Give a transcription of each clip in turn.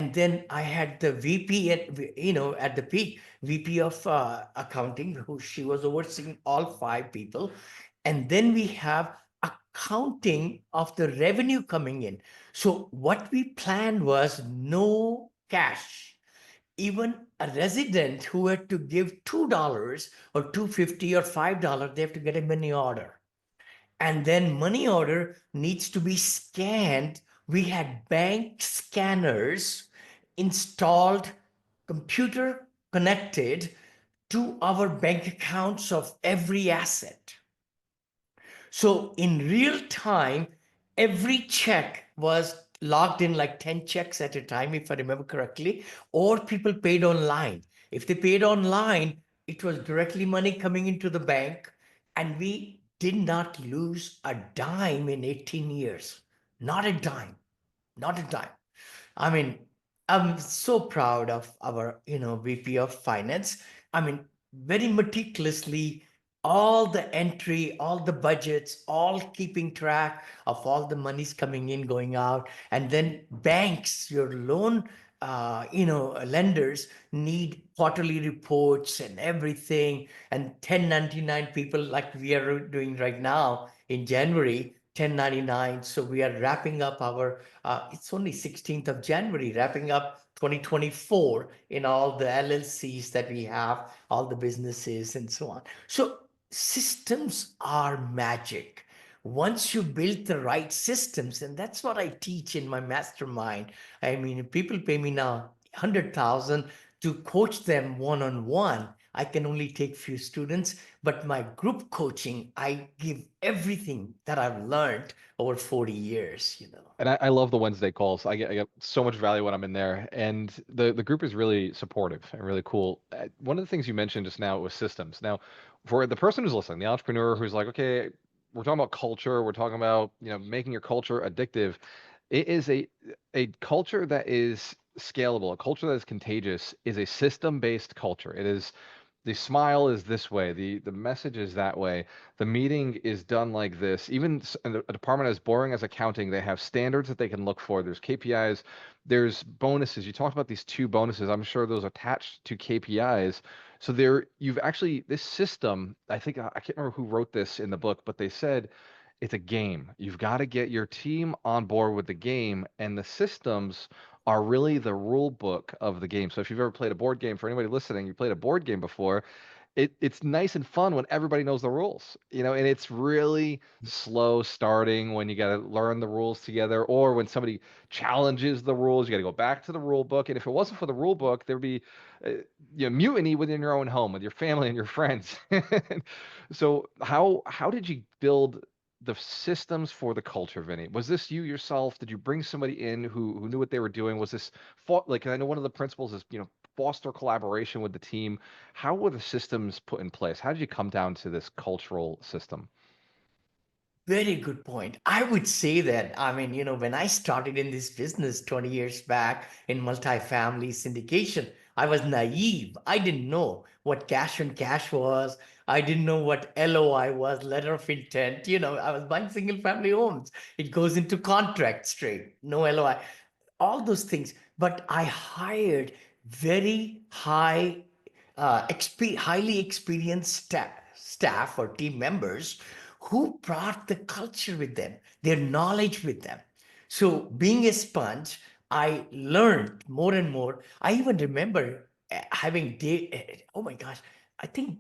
And then I had the VP at the peak, VP of accounting, who she was overseeing all five people. And then we have accounting of the revenue coming in. So what we planned was no cash. Even a resident who had to give $2 or 250 or $5, they have to get a money order, and then money order needs to be scanned. We had bank scanners installed, computer connected to our bank accounts of every asset. So in real time, every check was logged in, like 10 checks at a time, if I remember correctly, or people paid online. If they paid online, it was directly money coming into the bank, and we did not lose a dime in 18 years. Not a dime, not a dime. I mean, I'm so proud of our, VP of finance. I mean, very meticulously, all the entry, all the budgets, all keeping track of all the monies coming in, going out. And then banks, your loan, lenders need quarterly reports and everything. And 1099 people, like we are doing right now in January, 1099. So we are wrapping up our it's only 16th of January, wrapping up 2024 in all the LLCs that we have, all the businesses and so on. So systems are magic. Once you build the right systems, and that's what I teach in my mastermind. I mean, if people pay me now 100,000 to coach them one-on-one. I can only take few students, but my group coaching, I give everything that I've learned over 40 years. And I love the Wednesday calls. I get so much value when I'm in there, and the group is really supportive and really cool. One of the things you mentioned just now was systems. Now, for the person who's listening, the entrepreneur who's like, okay, we're talking about culture, we're talking about making your culture addictive. It is a culture that is scalable, a culture that is contagious, is a system-based culture. It is the smile is this way, the message is that way, the meeting is done like this. Even a department as boring as accounting, they have standards that they can look for. There's KPIs, there's bonuses. You talked about these two bonuses. I'm sure those are attached to KPIs. So you've actually, this system, I think I can't remember who wrote this in the book, but they said it's a game. You've got to get your team on board with the game, and the systems are really the rule book of the game. So if you've ever played a board game, for anybody listening, you played a board game before, it's nice and fun when everybody knows the rules, and it's really slow starting when you got to learn the rules together, or when somebody challenges the rules, you got to go back to the rule book. And if it wasn't for the rule book, there'd be mutiny within your own home with your family and your friends. So how did you build the systems for the culture, Vinny? Was this you yourself? Did you bring somebody in who knew what they were doing? Was this like, I know one of the principles is foster collaboration with the team. How were the systems put in place? How did you come down to this cultural system? Very good point. I would say that, I mean, when I started in this business 20 years back in multifamily syndication, I was naive. I didn't know what cash on cash was. I didn't know what LOI was, letter of intent. I was buying single family homes. It goes into contract straight, no LOI, all those things. But I hired very highly experienced staff or team members who brought the culture with them, their knowledge with them. So, being a sponge, I learned more and more. I even remember having, oh my gosh, I think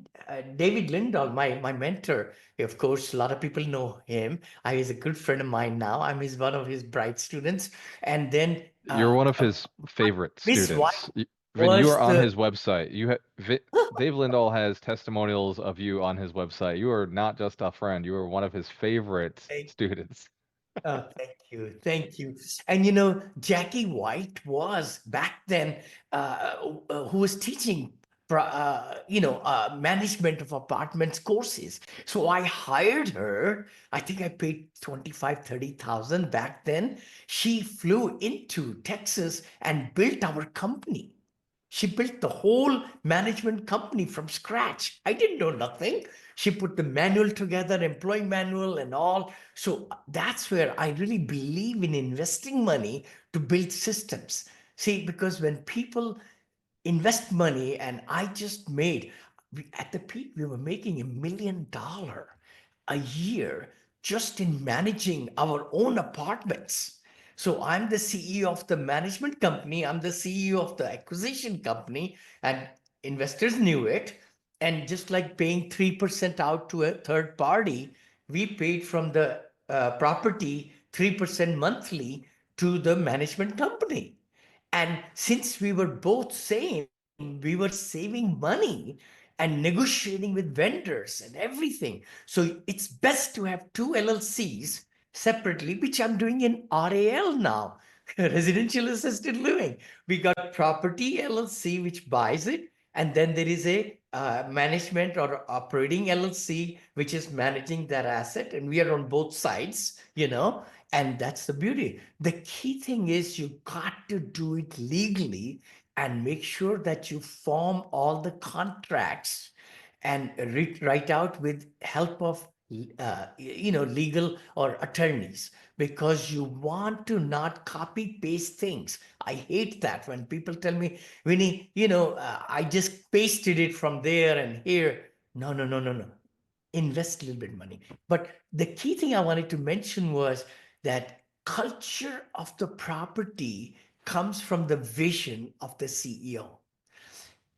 David Lindahl, my mentor, of course, a lot of people know him. He's a good friend of mine now. I'm one of his bright students. And then You're one of his favorite Miss White students. Vin, you are was on the his website. Dave Lindahl has testimonials of you on his website. You are not just a friend. You are one of his favorite students. Oh, thank you. Thank you. And Jackie White was back then, who was teaching, management of apartments courses. So I hired her. I think I paid 25, 30,000 back then. She flew into Texas and built our company. She built the whole management company from scratch. I didn't know nothing. She put the manual together, employee manual and all. So that's where I really believe in investing money to build systems. See, because when people invest money, and I just made, at the peak we were making $1 million a year just in managing our own apartments. So I'm the CEO of the management company, I'm the CEO of the acquisition company, and investors knew it. And just like paying 3% out to a third party, we paid from the property 3% monthly to the management company. And since we were both same, we were saving money and negotiating with vendors and everything. So it's best to have two LLCs separately, which I'm doing in RAL now, residential assisted living. We got property LLC, which buys it. And then there is a management or operating LLC, which is managing that asset. And we are on both sides, and that's the beauty. The key thing is you got to do it legally and make sure that you form all the contracts and write out with help of legal or attorneys, because you want to not copy paste things. I hate that when people tell me, Vinny, I just pasted it from there and here. No, no, no, no, no. Invest a little bit money. But the key thing I wanted to mention was that culture of the property comes from the vision of the CEO.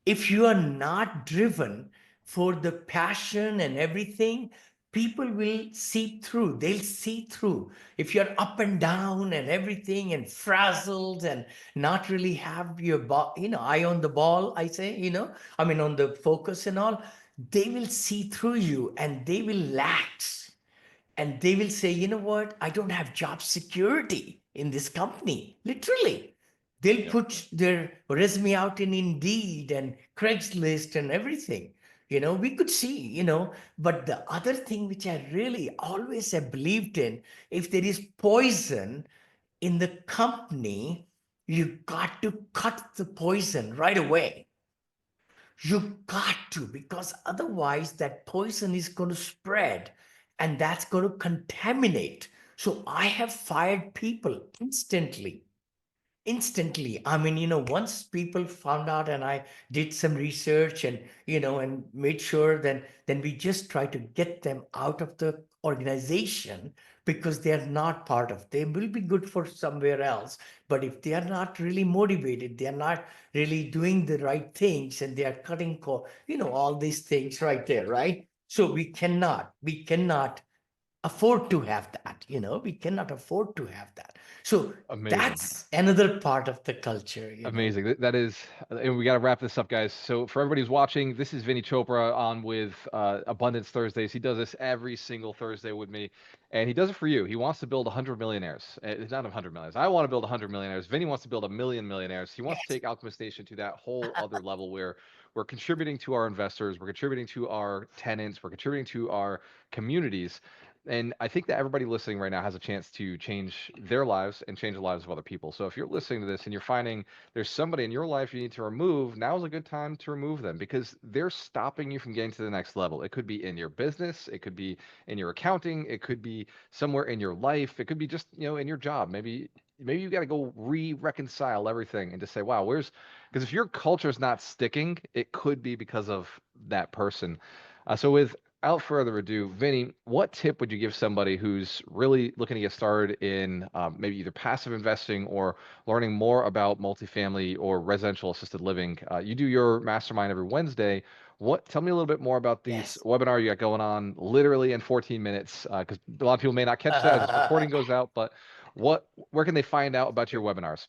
If you are not driven for the passion and everything, people will see through. They'll see through. If you're up and down and everything and frazzled and not really have your eye on the ball, I say, I mean on the focus and all, they will see through you and they will lax, and they will say, you know what, I don't have job security in this company. Literally, they'll Yep. put their resume out in Indeed and Craigslist and everything. We could see, but the other thing which I really always have believed in, if there is poison in the company, you got to cut the poison right away. You got to, because otherwise that poison is going to spread and that's going to contaminate. So I have fired people instantly. Instantly. I mean, once people found out and I did some research and, and made sure, then we just try to get them out of the organization, because they are not part of, they will be good for somewhere else. But if they are not really motivated, they are not really doing the right things, and they are cutting, all these things right there, right? So we cannot afford to have that. We cannot afford to have that. So Amazing. that's another part of the culture. Amazing. That is, and we got to wrap this up, guys. So for everybody who's watching, this is Vinney Chopra on with Abundance Thursdays. He does this every single Thursday with me, and he does it for you. He wants to build 100 millionaires. It's not 100 millionaires. I want to build 100 millionaires. Vinny wants to build 1 million millionaires. He wants to Yes. take Alchemist Nation to that whole other level where we're contributing to our investors, we're contributing to our tenants, we're contributing to our communities. And I think that everybody listening right now has a chance to change their lives and change the lives of other people. So if you're listening to this and you're finding there's somebody in your life you need to remove, now's a good time to remove them because they're stopping you from getting to the next level. It could be in your business, it could be in your accounting, it could be somewhere in your life, it could be just, in your job. Maybe you got to go reconcile everything and just say, wow, where's because if your culture is not sticking, it could be because of that person. So without further ado, Vinny, what tip would you give somebody who's really looking to get started in maybe either passive investing or learning more about multifamily or residential assisted living? You do your mastermind every Wednesday. Tell me a little bit more about these Yes. webinar you got going on literally in 14 minutes, because a lot of people may not catch that as this recording goes out, but where can they find out about your webinars?